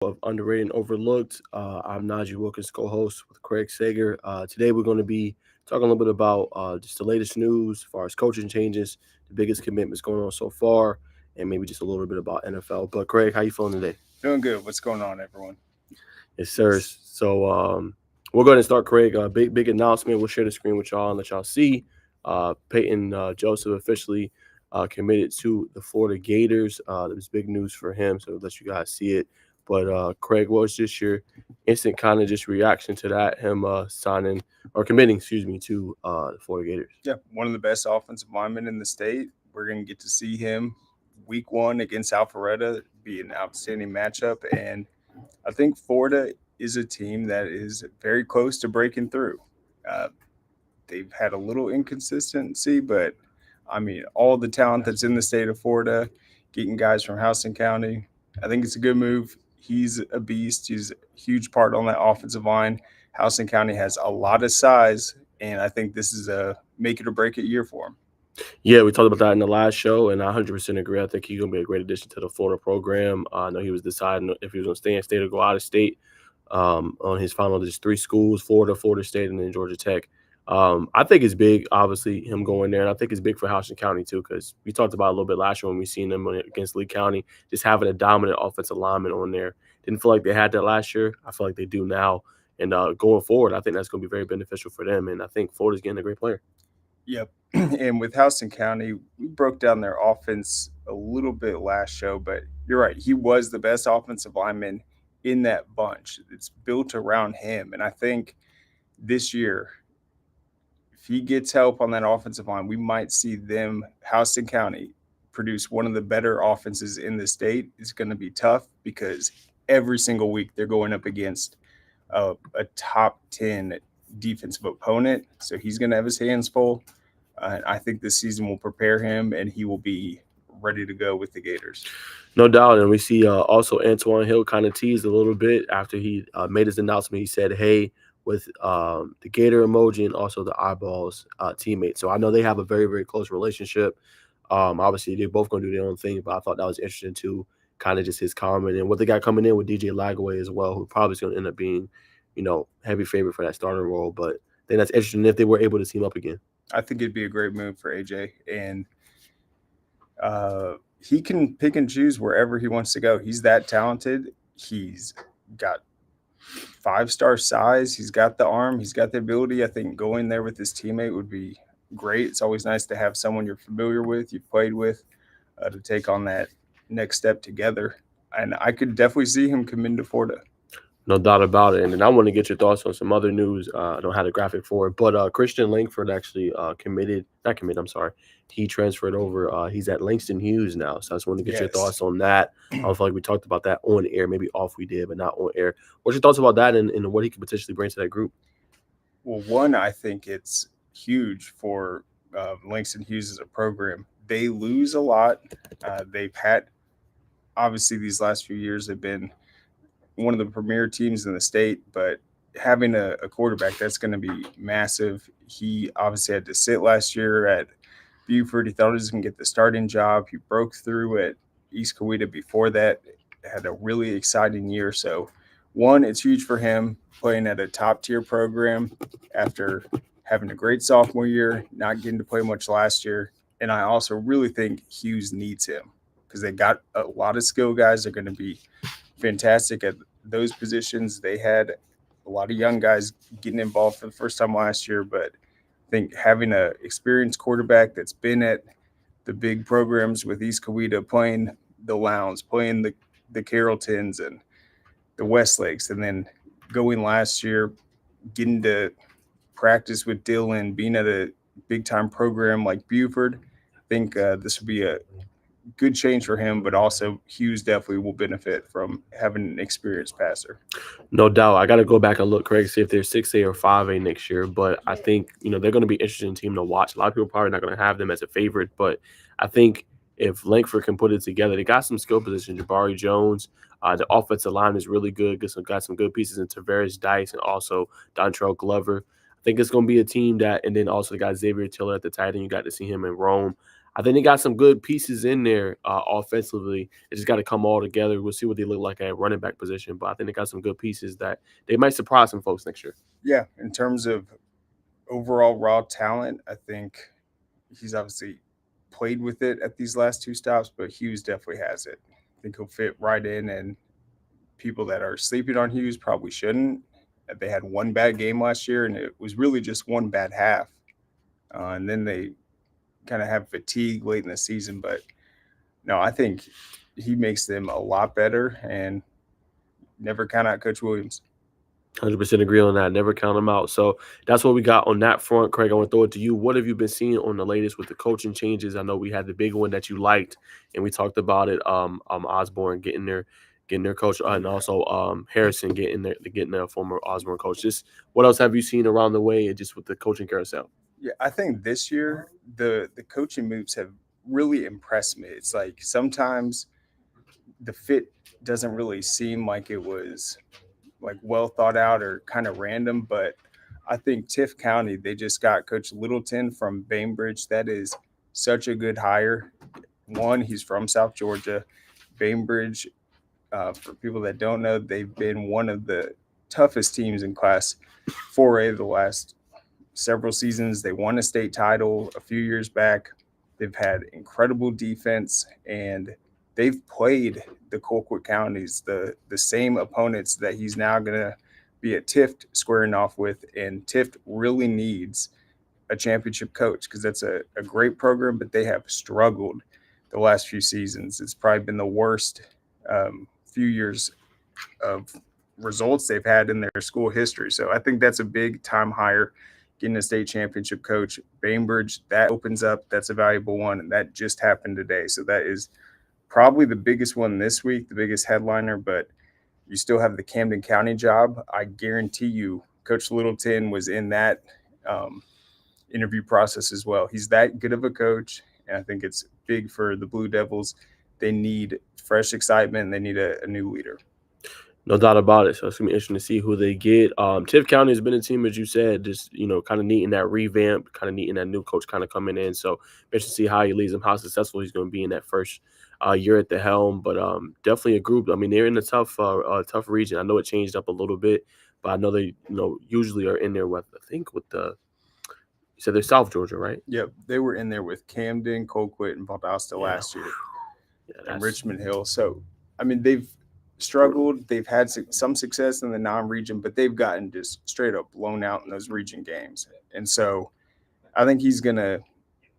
of Underrated and Overlooked. I'm Najee Wilkins, co-host with Craig Sager. Today we're going to be talking a little bit about just the latest news as far as coaching changes, the biggest commitments going on so far, and maybe just a little bit about NFL. But Craig, how you feeling today? Doing good. What's going on, everyone? Yes, sir. So we're going to start, Craig. Big announcement. We'll share the screen with y'all and let y'all see. Peyton Joseph officially committed to the Florida Gators. There was big news for him, so I'll let you guys see it. But Craig, what was just your instant kind of just reaction to that? Him signing or committing, excuse me, to the Florida Gators. Yeah, one of the best offensive linemen in the state. We're going to get to see him week one against Alpharetta. Be an outstanding matchup. And I think Florida is a team that is very close to breaking through. Uh, they've had a little inconsistency, but I mean, all the talent that's in the state of Florida, getting guys from Houston County, I think it's a good move. He's a beast. He's a huge part on that offensive line. Houston County has a lot of size, and I think this is a make it or break it year for him. Yeah, we talked about that in the last show, and I 100% agree. I think he's going to be a great addition to the Florida program. I know he was deciding if he was going to stay in state or go out of state. On his final, just three schools: Florida, Florida State, and then Georgia Tech. I think it's big, obviously, him going there, and I think it's big for Houston County too, because we talked about it a little bit last year when we seen them against Lee County, just having a dominant offensive lineman on there. Didn't feel like they had that last year. I feel like they do now, and going forward, I think that's going to be very beneficial for them. And I think Florida's getting a great player. Yep. And with Houston County, we broke down their offense a little bit last show, but you're right. He was the best offensive lineman in that bunch. It's built around him. And I think this year, if he gets help on that offensive line, we might see them, Houston County, produce one of the better offenses in the state. It's going to be tough because every single week they're going up against a top 10 defensive opponent. So he's going to have his hands full. I think this season will prepare him and he will be ready to go with the Gators. No doubt. And we see also Antoine Hill kind of teased a little bit after he made his announcement. He said, hey, with the Gator emoji and also the eyeballs teammate. So I know they have a very, very close relationship. Obviously, they're both going to do their own thing, but I thought that was interesting too, kind of just his comment. And what they got coming in with DJ Lagaway as well, who probably is going to end up being, heavy favorite for that starting role. But I think that's interesting if they were able to team up again. I think it'd be a great move for AJ. And he can pick and choose wherever he wants to go. He's that talented. He's got 5-star size. He's got the arm. He's got the ability. I think going there with his teammate would be great. It's always nice to have someone you're familiar with, you've played with, to take on that next step together. And I could definitely see him come into Florida. No doubt about it. And then I want to get your thoughts on some other news. I don't have a graphic for it, but Christian Langford actually not committed, I'm sorry. He transferred over. He's at Langston Hughes now. So I just want to get your thoughts on that. I don't feel like we talked about that on air, maybe off we did, but not on air. What's your thoughts about that and what he could potentially bring to that group? Well, one, I think it's huge for Langston Hughes as a program. They lose a lot. They've had, obviously, these last few years have been one of the premier teams in the state, but having a quarterback that's going to be massive. He obviously had to sit last year at Buford. He thought he was going to get the starting job. He broke through at East Coweta before that, had a really exciting year. So, one, it's huge for him playing at a top tier program after having a great sophomore year, not getting to play much last year. And I also really think Hughes needs him because they got a lot of skill guys. They're going to be fantastic at those positions. They had a lot of young guys getting involved for the first time last year, but I think having a experienced quarterback that's been at the big programs with East Coweta, playing the Lowndes, playing the Carrolltons and the Westlakes, and then going last year, getting to practice with Dylan, being at a big time program like Buford, I think this would be a good change for him, but also Hughes definitely will benefit from having an experienced passer. No doubt. I got to go back and look, Craig, see if they're 6A or 5A next year. But I think, they're going to be an interesting team to watch. A lot of people probably not going to have them as a favorite, but I think if Langford can put it together, they got some skill position. Jabari Jones, the offensive line is really good. Got some good pieces in Tavares Dice and also Dontrell Glover. I think it's going to be a team that, and then also the guy Xavier Tiller at the tight end. You got to see him in Rome. I think they got some good pieces in there offensively. It just got to come all together. We'll see what they look like at running back position, but I think they got some good pieces that they might surprise some folks next year. Yeah, in terms of overall raw talent, I think he's obviously played with it at these last two stops, but Hughes definitely has it. I think he'll fit right in, and people that are sleeping on Hughes probably shouldn't. They had one bad game last year, and it was really just one bad half. And then they kind of have fatigue late in the season. But no, I think he makes them a lot better, and never count out Coach Williams. 100% agree on that. Never count them out. So that's what we got on that front. Craig, I want to throw it to you. What have you been seeing on the latest with the coaching changes? I know we had the big one that you liked, and we talked about it. Osborne getting their coach, and also Harrison getting their former Osborne coach. Just what else have you seen around the way, and just with the coaching carousel? Yeah, I think this year the coaching moves have really impressed me. It's like sometimes the fit doesn't really seem like it was like well thought out or kind of random, but I think Tiff County, they just got Coach Littleton from Bainbridge. That is such a good hire. One, he's from South Georgia. Bainbridge, for people that don't know, they've been one of the toughest teams in Class 4A the last several seasons. They won a state title a few years back. They've had incredible defense, and they've played the Colquitt counties, the same opponents that he's now going to be at Tift squaring off with. And Tift really needs a championship coach because that's a great program, but they have struggled the last few seasons. It's probably been the worst few years of results they've had in their school history. So I think that's a big time hire, getting a state championship coach. Bainbridge, that opens up. That's a valuable one, and that just happened today. So that is probably the biggest one this week, the biggest headliner, but you still have the Camden County job. I guarantee you Coach Littleton was in that interview process as well. He's that good of a coach, and I think it's big for the Blue Devils. They need fresh excitement. They need a new leader. No doubt about it. So it's gonna be interesting to see who they get. Tiff County has been a team, as you said, just kind of needing that revamp, kind of needing that new coach kind of coming in. So interesting to see how he leads them, how successful he's going to be in that first year at the helm. But definitely a group. I mean, they're in a tough region. I know it changed up a little bit, but I know they usually are in there with you said they're South Georgia, right? Yep, they were in there with Camden, Colquitt, and Valdosta last year, and Richmond Hill. So I mean, they've struggled. They've had some success in the non-region, but they've gotten just straight up blown out in those region games. And so I think he's gonna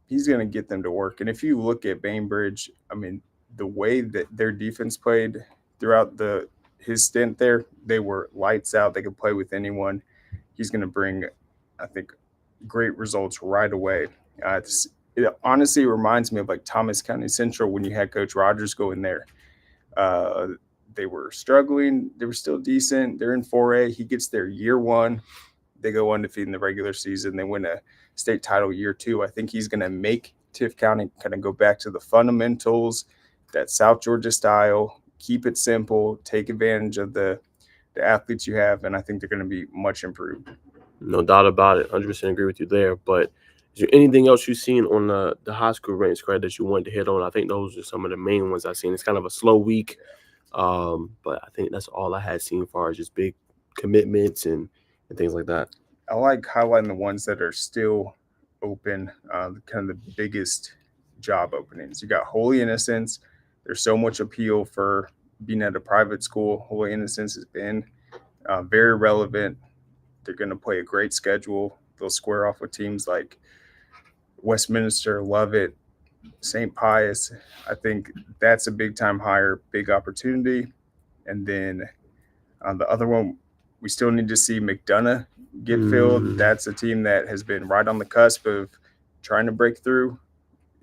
get them to work. And if you look at Bainbridge, I mean, the way that their defense played throughout his stint there, they were lights out. They could play with anyone. He's gonna bring, I think, great results right away. It honestly reminds me of like Thomas County Central when you had Coach Rogers go in there. They were struggling. They were still decent. They're in 4A. He gets there year one. They go undefeated in the regular season. They win a state title year two. I think he's going to make Tiff County kind of go back to the fundamentals, that South Georgia style, keep it simple, take advantage of the athletes you have, and I think they're going to be much improved. No doubt about it. 100% agree with you there. But is there anything else you've seen on the high school ranks, Craig, that you wanted to hit on? I think those are some of the main ones I've seen. It's kind of a slow week. But I think that's all I had seen as far as just big commitments and things like that. I like highlighting the ones that are still open, kind of the biggest job openings. You got Holy Innocents. There's so much appeal for being at a private school. Holy Innocents has been very relevant. They're going to play a great schedule. They'll square off with teams like Westminster, Lovett, St. Pius. I think that's a big time hire, big opportunity. And then on the other one, we still need to see McDonough get filled. That's a team that has been right on the cusp of trying to break through.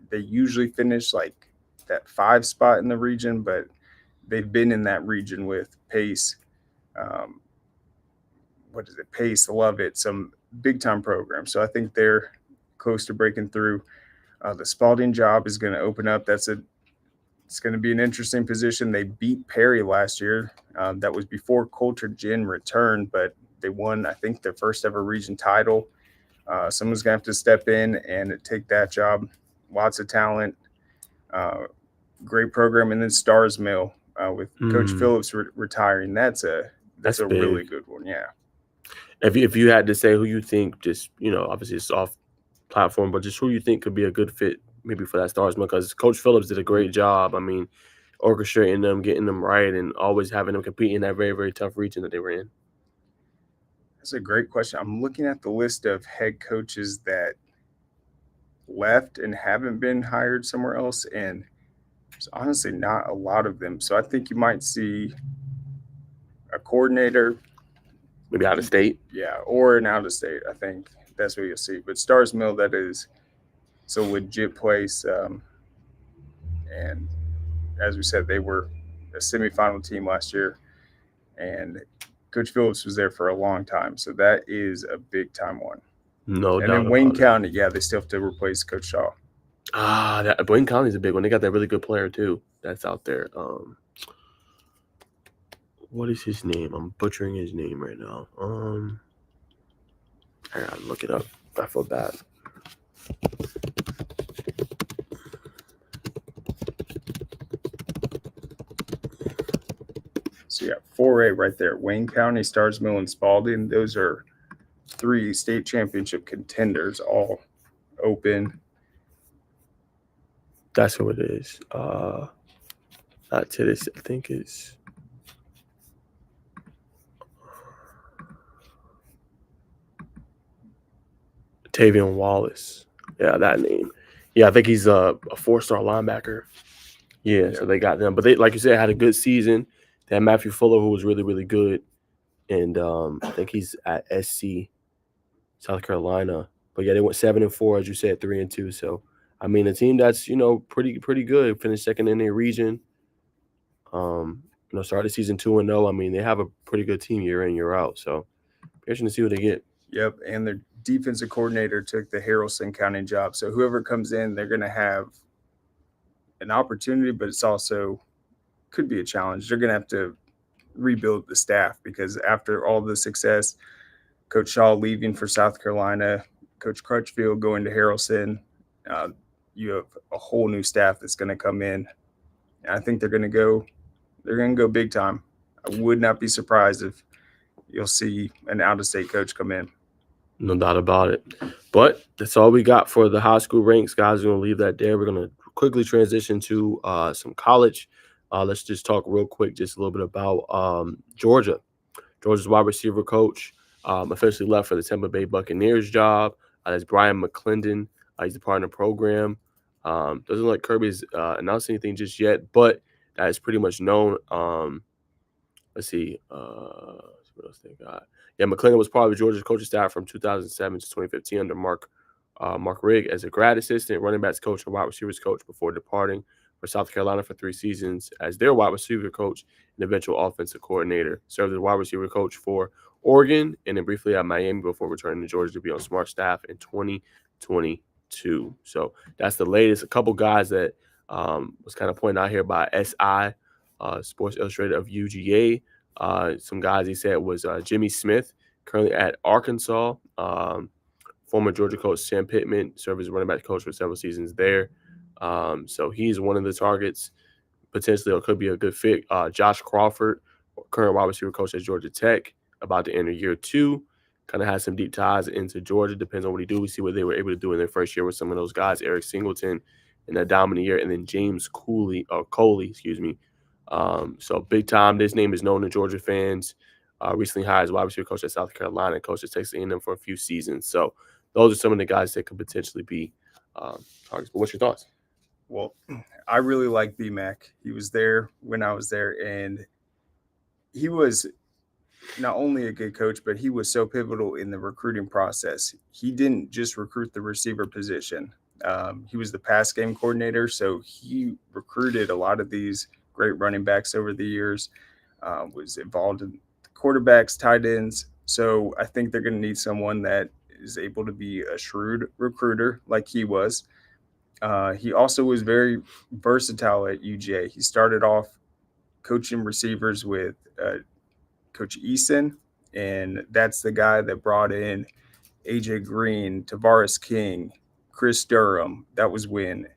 They usually finish like that 5 spot in the region, but they've been in that region with Pace. Pace, Lovett, some big time programs. So I think they're close to breaking through. The Spalding job is going to open up. It's going to be an interesting position. They beat Perry last year. That was before Coulter Gin returned, but they won, I think, their first ever region title. Someone's going to have to step in and take that job. lots of talent, great program, and then Stars Mill with Coach Phillips retiring. That's That's a really big. good one. Yeah. If you had to say who you think, just obviously it's off platform, but just who you think could be a good fit maybe for that Stars Mill, because Coach Phillips did a great job. I mean, orchestrating them, getting them right, and always having them compete in that very, very tough region that they were in. That's a great question. I'm looking at the list of head coaches that left and haven't been hired somewhere else, and there's honestly not a lot of them. So I think you might see a coordinator, Maybe out of state. yeah, or an out of state. I think that's what you'll see. But Stars Mill, that is, it's a legit place, and as we said, they were a semifinal team last year, and Coach Phillips was there for a long time. So that is a big time one. No And doubt then Wayne about it. County, yeah, they still have to replace Coach Shaw. That Wayne County's a big one. They got that really good player too that's out there. What is his name? I'm butchering his name right now. I gotta look it up. I feel bad. So yeah, 4A right there. Wayne County, Stars Mill, and Spalding. Those are 3 state championship contenders, all open. That's who it is. Not to this. I think it's Tavion Wallace. Yeah, that name. Yeah, I think he's a 4-star linebacker. Yeah, so they got them, but they, like you said, had a good season. They had Matthew Fuller, who was really, really good, and I think he's at SC, South Carolina. But yeah, they went 7-4, as you said, 3-2. So I mean, a team that's pretty good. Finished second in their region. Started season 2-0. I mean, they have a pretty good team year in, year out. So interesting to see what they get. Yep, and their defensive coordinator took the Haralson County job. So whoever comes in, they're going to have an opportunity, but it's also could be a challenge. They're going to have to rebuild the staff because after all the success, Coach Shaw leaving for South Carolina, Coach Crutchfield going to Haralson, you have a whole new staff that's going to come in. And I think they're going to go big time. I would not be surprised if you'll see an out-of-state coach come in. No doubt about it. But that's all we got for the high school ranks, guys. We're going to leave that there. We're going to quickly transition to some college. Let's just talk real quick, just a little bit about Georgia. Georgia's wide receiver coach officially left for the Tampa Bay Buccaneers job. That's Brian McClendon. He's a part of the program. Doesn't look like Kirby's announced anything just yet, but that is pretty much known. Let's see. What else they got? Yeah, McClendon was part of Georgia's coaching staff from 2007 to 2015 under Mark Rigg as a grad assistant, running backs coach, and wide receivers coach before departing for South Carolina for 3 seasons as their wide receiver coach and eventual offensive coordinator. Served as wide receiver coach for Oregon and then briefly at Miami before returning to Georgia to be on Smart staff in 2022. So that's the latest. A couple guys that was kind of pointed out here by SI, Sports Illustrated of UGA. Some guys he said was Jimmy Smith, currently at Arkansas. Former Georgia coach Sam Pittman served as running back coach for several seasons there. So he's one of the targets potentially, or could be a good fit. Josh Crawford, current wide receiver coach at Georgia Tech, about to enter year 2. Kind of has some deep ties into Georgia. Depends on what he do. We see what they were able to do in their first year with some of those guys. Eric Singleton in that dominant year, and then James Coley, excuse me. So big time. This name is known to Georgia fans. Recently hired as wide receiver coach at South Carolina, coached at Texas A&M for a few seasons. So those are some of the guys that could potentially be targets. But what's your thoughts? Well, I really like BMAC. He was there when I was there, and he was not only a good coach, but he was so pivotal in the recruiting process. He didn't just recruit the receiver position. He was the pass game coordinator, so he recruited a lot of these great running backs over the years, was involved in quarterbacks, tight ends. So I think they're going to need someone that is able to be a shrewd recruiter like he was. He also was very versatile at UGA. He started off coaching receivers with Coach Eason, and that's the guy that brought in AJ Green, Tavares King, Chris Durham. That was when,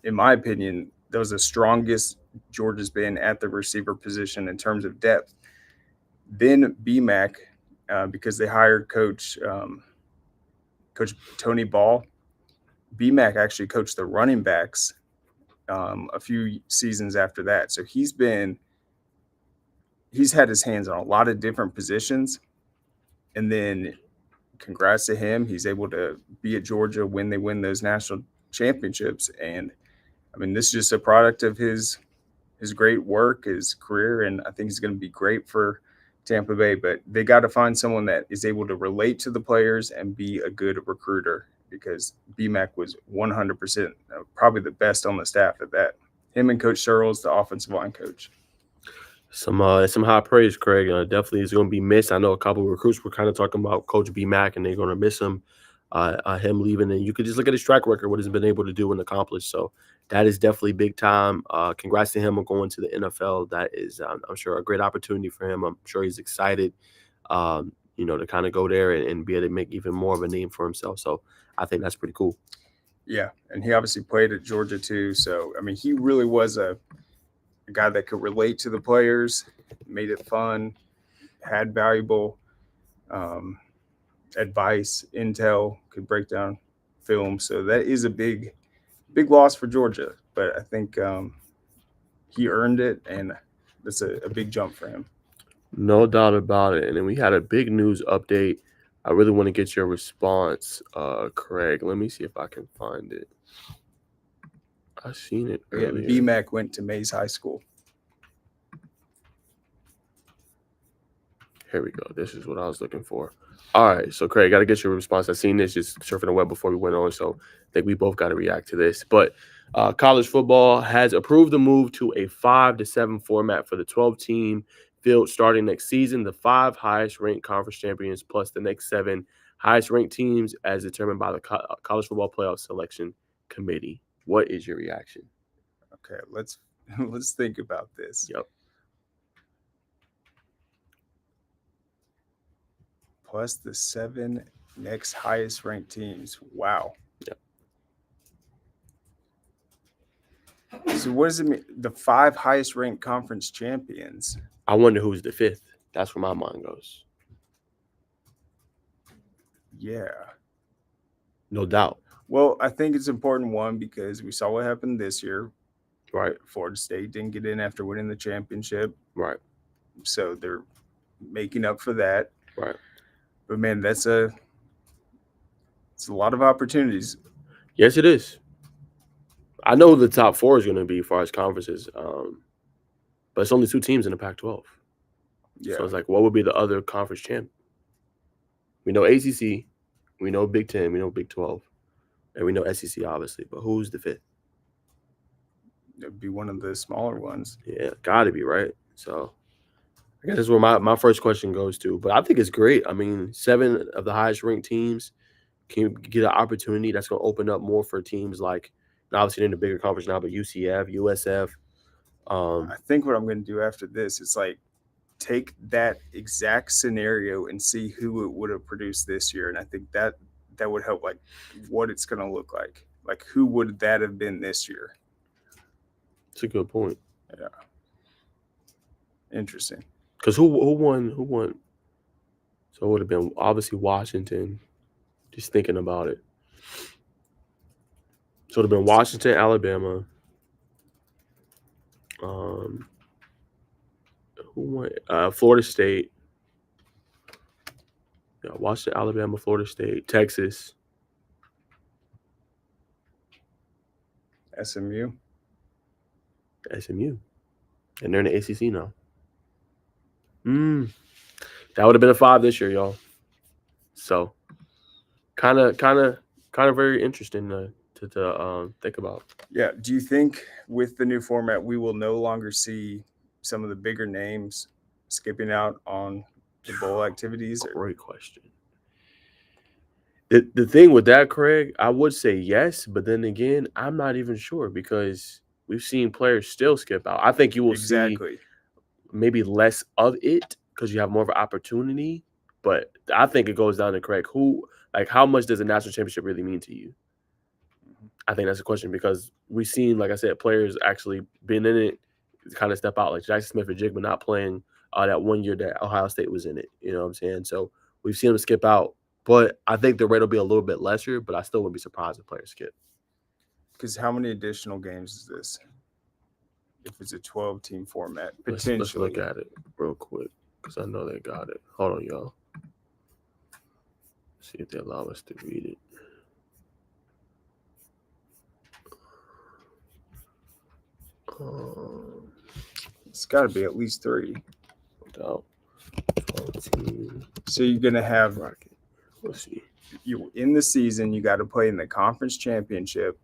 in my opinion, that was the strongest Georgia's been at the receiver position in terms of depth. Then BMAC, because they hired Coach Tony Ball. BMAC actually coached the running backs a few seasons after that. So he's had his hands on a lot of different positions. And then congrats to him. He's able to be at Georgia when they win those national championships. And I mean, this is just a product of his great work, his career, and I think he's going to be great for Tampa Bay. But they got to find someone that is able to relate to the players and be a good recruiter, because BMAC was 100% probably the best on the staff at that. Him and Coach Searles, the offensive line coach. Some high praise, Craig. Definitely is going to be missed. I know a couple of recruits were kind of talking about Coach BMAC, and they're going to miss him. Him leaving, and you could just look at his track record, what he's been able to do and accomplish. So that is definitely big time. Congrats to him on going to the NFL. That is, I'm sure, a great opportunity for him. I'm sure he's excited, to kind of go there and be able to make even more of a name for himself. So I think that's pretty cool. Yeah, and he obviously played at Georgia too. So, I mean, he really was a guy that could relate to the players, made it fun, had valuable advice, intel, could break down film. So that is a big loss for Georgia. But I think he earned it, and that's a big jump for him. No doubt about it. And then we had a big news update. I really want to get your response, Craig. Let me see if I can find it. I seen it earlier. Yeah, BMAC went to Mays High School. Here we go. This is what I was looking for. All right. So, Craig, got to get your response. I seen this just surfing the web before we went on. So I think we both got to react to this. But college football has approved the move to a 5-7 format for the 12-team field starting next season. The 5 highest-ranked conference champions plus the next 7 highest-ranked teams as determined by the College Football Playoff Selection Committee. What is your reaction? Okay, let's think about this. Yep. Plus the 7 next highest ranked teams. Wow. Yep. So what does it mean? The 5 highest ranked conference champions. I wonder who's the 5th. That's where my mind goes. Yeah. No doubt. Well, I think it's important, one, because we saw what happened this year. Right. Florida State didn't get in after winning the championship. Right. So they're making up for that. Right. But man, it's a lot of opportunities. Yes, it is. I know the top 4 is going to be as far as conferences, but it's only 2 teams in the Pac-12. Yeah. So it's like, what would be the other conference champ? We know ACC, we know Big 10, we know Big 12, and we know SEC, obviously. But who's the 5th? It'd be one of the smaller ones. Yeah, got to be, right? So I guess that's where my first question goes to. But I think it's great. I mean, 7 of the highest-ranked teams can get an opportunity. That's going to open up more for teams like, obviously in the bigger conference now, but UCF, USF. I think what I'm going to do after this is like take that exact scenario and see who it would have produced this year. And I think that would help, like, what it's going to look like. Like, who would that have been this year? That's a good point. Yeah. Interesting. Because who won? So it would have been obviously Washington. Just thinking about it. So it would have been Washington, Alabama. Who won? Florida State. Yeah, Washington, Alabama, Florida State, Texas. SMU. And they're in the ACC now. That would have been a 5 this year, y'all. So kind of very interesting to think about. Yeah. Do you think with the new format we will no longer see some of the bigger names skipping out on the bowl activities? Great question. The thing with that, Craig, I would say yes, but then again, I'm not even sure because we've seen players still skip out. I think you will see maybe less of it because you have more of an opportunity. But I think it goes down to Craig. How much does a national championship really mean to you? I think that's a question because we've seen, like I said, players actually been in it, kind of step out, like Jackson Smith and Jigma not playing that 1 year that Ohio State was in it. You know what I'm saying? So we've seen them skip out, but I think the rate will be a little bit lesser. But I still wouldn't be surprised if players skip. Because how many additional games is this? If it's a 12-team format, potentially. Let's look at it real quick because I know they got it. Hold on, y'all. See if they allow us to read it. It's got to be at least 3. Without 12-team. So you're gonna have. Let's see. You in the season, you got to play in the conference championship.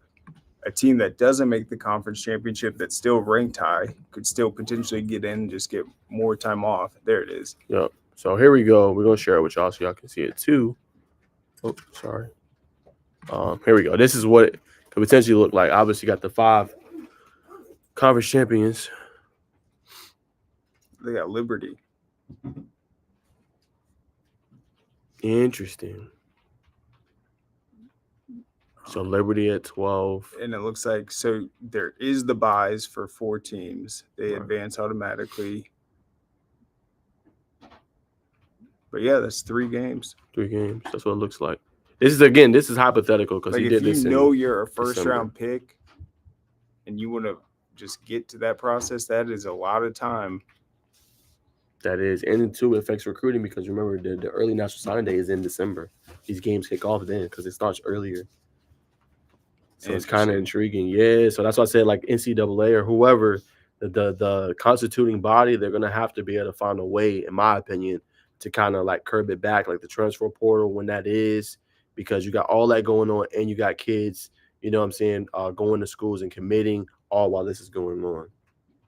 A team that doesn't make the conference championship that's still ranked high could still potentially get in and just get more time off. There it is. Yep. So here we go. We're gonna share it with y'all so y'all can see it too. Oh, sorry. Here we go. This is what it could potentially look like. Obviously, got the 5 conference champions. They got Liberty. Interesting. So Liberty at 12. And it looks like so there is the buys for 4 teams. They advance automatically. But yeah, that's 3 games. 3 games. That's what it looks like. This is hypothetical because like he did this. If you know you're a first December. round pick and you want to just get to that process, that is a lot of time. That is, and it too affects recruiting because remember the early national signing day is in December. These games kick off then because it starts earlier. So it's kind of intriguing. Yeah. So that's why I said like NCAA or whoever, the constituting body, they're gonna have to be able to find a way, in my opinion, to kind of like curb it back, like the transfer portal when that is, because you got all that going on and you got kids, you know what I'm saying, going to schools and committing all while this is going on.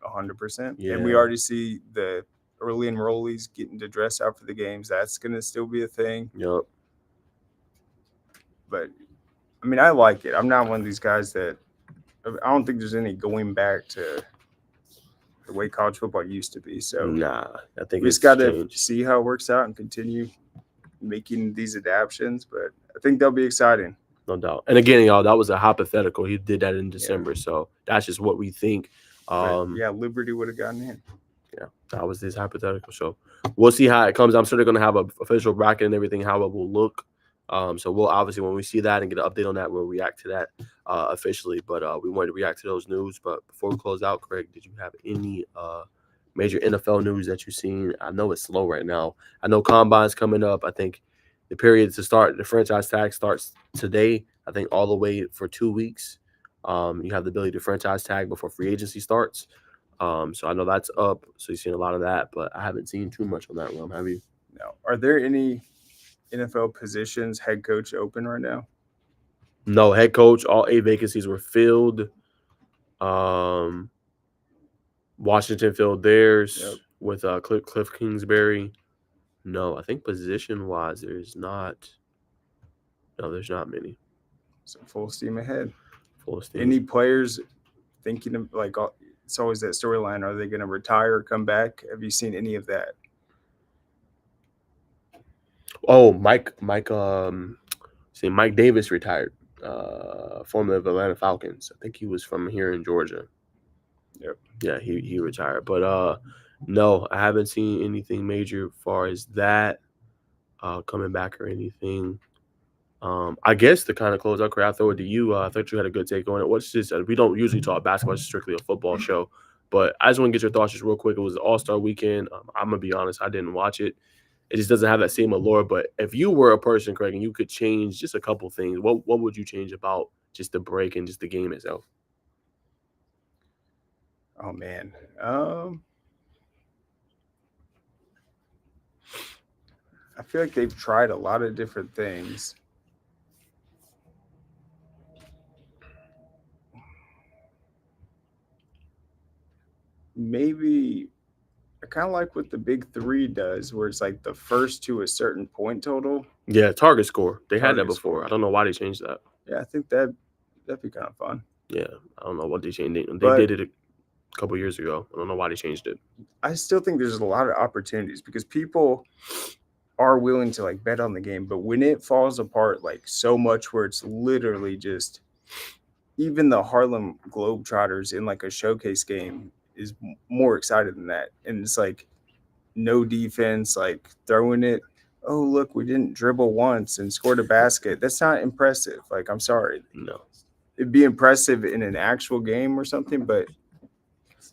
100%. Yeah. And we already see the early enrollees getting to dress out for the games. That's going to still be a thing. Yep. But, I mean, I like it. I'm not one of these guys that – I don't think there's any going back to the way college football used to be. So, nah, I think we just got to see how it works out and continue making these adaptions. But I think they'll be exciting. No doubt. And again, y'all, that was a hypothetical. He did that in December. Yeah. So that's just what we think. Yeah, Liberty would have gotten in. Yeah, that was this hypothetical. So we'll see how it comes. I'm sure they're going to have an official bracket and everything, how it will look. So we'll obviously, when we see that and get an update on that, we'll react to that officially. But we wanted to react to those news. But before we close out, Craig, did you have any major NFL news that you've seen? I know it's slow right now. I know Combine's coming up. I think the period to start, the franchise tag starts today, I think all the way for 2 weeks. You have the ability to franchise tag before free agency starts. So I know that's up. So you've seen a lot of that, but I haven't seen too much on that realm. Have you? No. Are there any NFL positions, head coach, open right now? No, head coach. All 8 vacancies were filled. Washington filled theirs with Cliff Kingsbury. No, I think position-wise, there's not. No, there's not many. So full steam ahead. Full steam. Any players thinking of like? It's always that storyline. Are they going to retire or come back? Have you seen any of that? Oh, Mike Davis retired, formerly of the Atlanta Falcons. I think he was from here in Georgia. Yep. Yeah, he retired. But no, I haven't seen anything major as far as that coming back or anything. I guess to kind of close out, Craig, I'll throw it to you. I thought you had a good take on it. What's this? We don't usually talk basketball. It's strictly a football show. But I just want to get your thoughts just real quick. It was the All-Star weekend. I'm going to be honest. I didn't watch it. It just doesn't have that same allure. But if you were a person, Craig, and you could change just a couple things, what would you change about just the break and just the game itself? Oh, man. I feel like they've tried a lot of different things. Maybe I kind of like what the Big Three does, where it's like the first to a certain point total. Yeah, target score. They had that before. I don't know why they changed that. Yeah, I think that'd be kind of fun. Yeah, I don't know what they changed. They did it a couple years ago. I don't know why they changed it. I still think there's a lot of opportunities because people are willing to like bet on the game, but when it falls apart like so much where it's literally just even the Harlem Globetrotters in like a showcase game is more excited than that. And it's like no defense, like throwing it. Oh, look, we didn't dribble once and scored a basket. That's not impressive. Like, I'm sorry. No. It'd be impressive in an actual game or something, but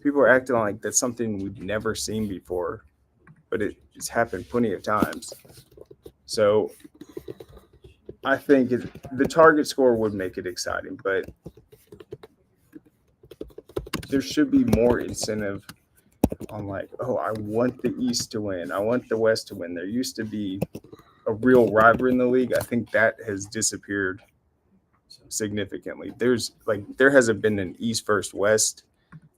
people are acting like that's something we've never seen before. But it's happened plenty of times. So I think the target score would make it exciting, but there should be more incentive on like, oh, I want the East to win. I want the West to win. There used to be a real rivalry in the league. I think that has disappeared significantly. There hasn't been an East versus West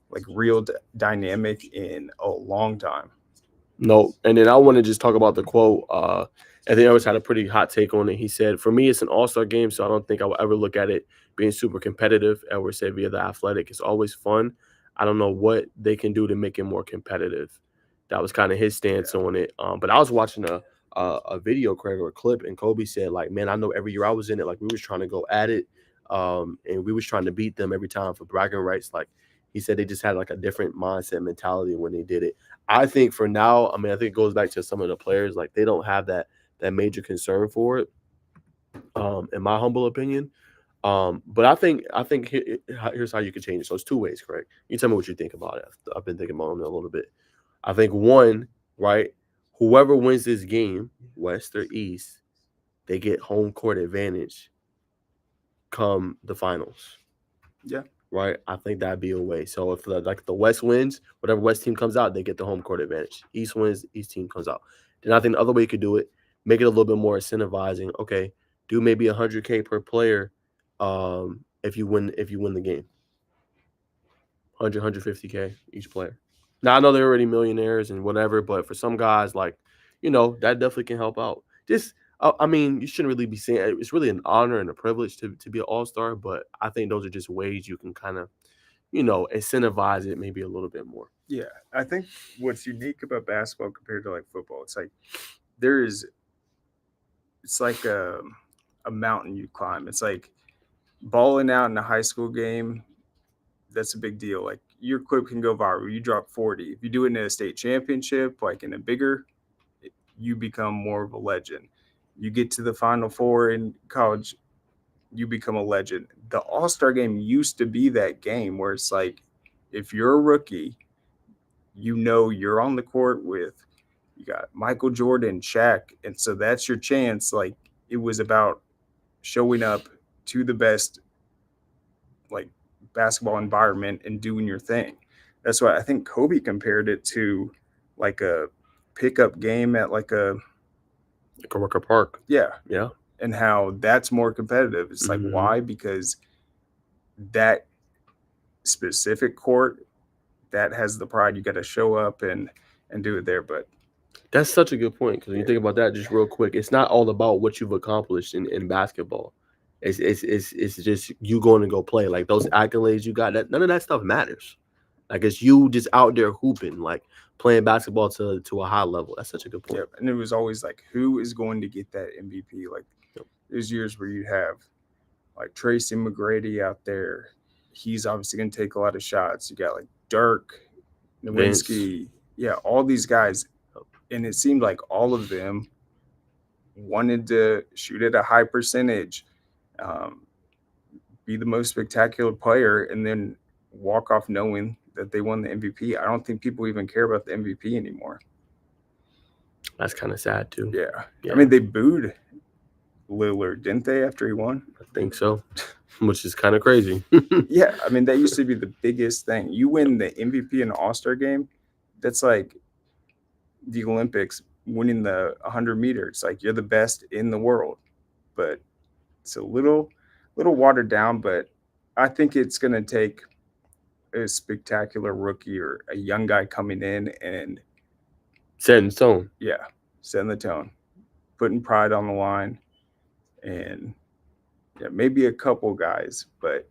like real dynamic in a long time. No. And then I want to just talk about the quote. And then I always had a pretty hot take on it. He said, "For me, it's an all-star game, so I don't think I will ever look at it being super competitive." Edward said via the Athletic, "It's always fun. I don't know what they can do to make it more competitive." That was kind of his stance on it. But I was watching a video, Craig, or a clip, and Kobe said, like, "Man, I know every year I was in it, like we was trying to go at it, and we was trying to beat them every time for bragging rights." Like he said, they just had like a different mindset mentality when they did it. I think for now, I mean, I think it goes back to some of the players, like they don't have that major concern for it, in my humble opinion. But I think here's how you can change it. So it's two ways, Craig. You tell me what you think about it. I've been thinking about it a little bit. I think one, right, whoever wins this game, West or East, they get home court advantage come the finals. Yeah. Right? I think that'd be a way. So if the West wins, whatever West team comes out, they get the home court advantage. East wins, East team comes out. Then I think the other way you could do it, make it a little bit more incentivizing. Okay, do maybe 100K per player, if you win the game. 150K each player. Now I know they're already millionaires and whatever, but for some guys, like, that definitely can help out. Just, I mean, you shouldn't really be saying it's really an honor and a privilege to be an all-star, but I think those are just ways you can kind of, incentivize it maybe a little bit more. Yeah, I think what's unique about basketball compared to like football, it's like there is, it's like a mountain you climb. It's like balling out in a high school game. That's a big deal. Like your clip can go viral. You drop 40. If you do it in a state championship, like in a bigger, you become more of a legend. You get to the Final Four in college, you become a legend. The All Star game used to be that game where it's like, if you're a rookie, you're on the court with you got Michael Jordan, Shaq, and so that's your chance. Like it was about showing up to the best like basketball environment and doing your thing. That's why I think Kobe compared it to like a pickup game at like a Rucker Park. yeah, Yeah. and how that's more competitive. It's like why? Because that specific court that has the pride. You got to show up and do it there. But That's such a good point because when you think about that, just real quick, it's not all about what you've accomplished in basketball. It's just you going to go play. Like those accolades you got, none of that stuff matters. Like it's you just out there hooping, like playing basketball to a high level. That's such a good point. yeah, and it was always like, who is going to get that MVP? Like there's years where you have like Tracy McGrady out there. He's obviously going to take a lot of shots. You got like Dirk, Nowinski, yeah, all these guys, and it seemed like all of them wanted to shoot at a high percentage, um, be the most spectacular player, and then walk off knowing that they won the MVP. I don't think people even care about the MVP anymore. That's kind of sad too. Yeah. I mean, they booed Lillard, didn't they, after he won? I think so, which is kind of crazy. Yeah, I mean, that used to be the biggest thing. You win the MVP in an All-Star game, that's like the Olympics winning the 100 meters. Like you're the best in the world, but it's a little watered down. But I think it's going to take a spectacular rookie or a young guy coming in and setting the tone. Yeah, setting the tone, putting pride on the line, and yeah, maybe a couple guys, but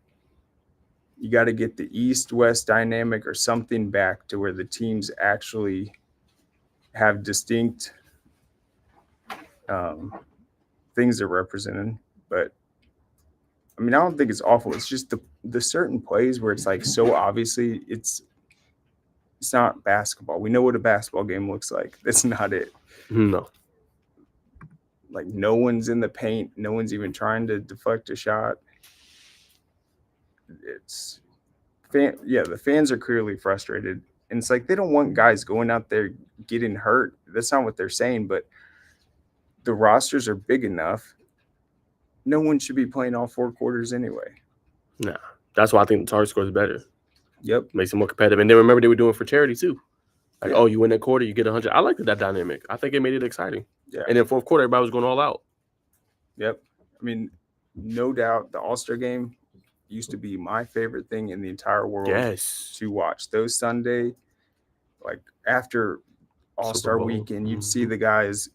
you got to get the East-West dynamic or something back to where the teams actually have distinct things they're representing. But I mean, I don't think it's awful. It's just the certain plays where it's like so obviously it's not basketball. We know what a basketball game looks like. That's not it. No. Like no one's in the paint. No one's even trying to deflect a shot. It's the fans are clearly frustrated. And it's like they don't want guys going out there getting hurt. That's not what they're saying, but the rosters are big enough. No one should be playing all 4 quarters anyway. Nah. That's why I think the target score is better. Yep. Makes it more competitive. And then remember they were doing it for charity too. Like, Yeah. oh, you win that quarter, you get 100. I liked that dynamic. I think it made it exciting. Yeah. And then fourth quarter, everybody was going all out. Yep. I mean, no doubt the All-Star game used to be my favorite thing in the entire world to watch. Those Sunday, like after All-Star weekend, you'd see the guys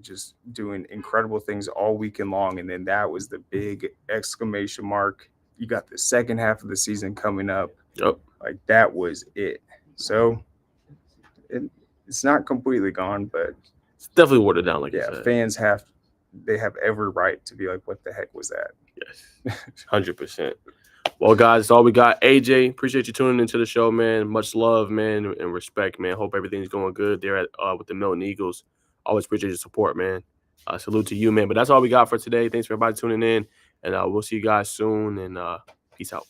just doing incredible things all weekend long. And then that was the big exclamation mark. You got the second half of the season coming up. Yep. Like that was it. So it's not completely gone, but it's definitely watered down. Like fans have every right to be like, what the heck was that? Yes, 100%. Well, guys, that's all we got. AJ, appreciate you tuning into the show, man. Much love, man, and respect, man. Hope everything's going good there at with the Milton Eagles. Always appreciate your support, man. Salute to you, man. But that's all we got for today. Thanks for everybody tuning in, and we'll see you guys soon. And peace out.